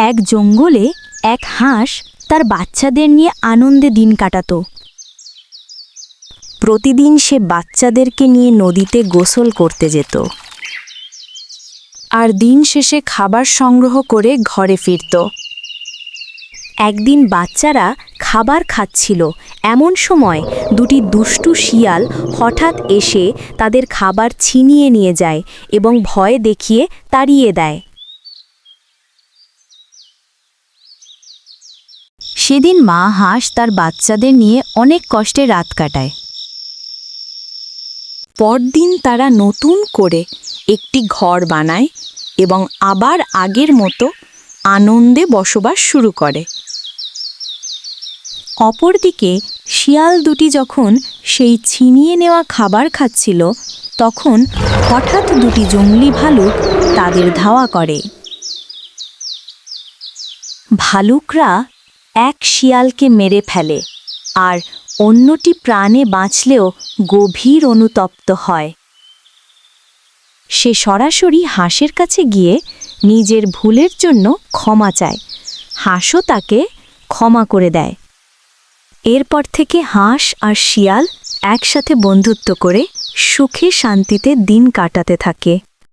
এক জঙ্গলে এক হাঁস তার বাচ্চাদের নিয়ে আনন্দে দিন কাটাত। প্রতিদিন সে বাচ্চাদেরকে নিয়ে নদীতে গোসল করতে যেত আর দিন শেষে খাবার সংগ্রহ করে ঘরে ফিরত। একদিন বাচ্চারা খাবার খাচ্ছিল, এমন সময় দুটি দুষ্টু শিয়াল হঠাৎ এসে তাদের খাবার ছিনিয়ে নিয়ে যায় এবং ভয় দেখিয়ে তাড়িয়ে দেয়। সেদিন মা হাঁস তার বাচ্চাদের নিয়ে অনেক কষ্টে রাত কাটায়। পরদিন তারা নতুন করে একটি ঘর বানায় এবং আবার আগের মতো আনন্দে বসবাস শুরু করে। অপরদিকে শিয়াল দুটি যখন সেই ছিনিয়ে নেওয়া খাবার খাচ্ছিল, তখন হঠাৎ দুটি জংলি ভালুক তাদের ধাওয়া করে। ভালুকরা এক শিয়ালকে মেরে ফেলে আর অন্যটি প্রাণে বাঁচলেও গভীর অনুতপ্ত হয়। সে সরাসরি হাঁসের কাছে গিয়ে নিজের ভুলের জন্য ক্ষমা চায়। হাঁসও তাকে ক্ষমা করে দেয়। এরপর থেকে হাঁস আর শিয়াল একসাথে বন্ধুত্ব করে সুখে শান্তিতে দিন কাটাতে থাকে।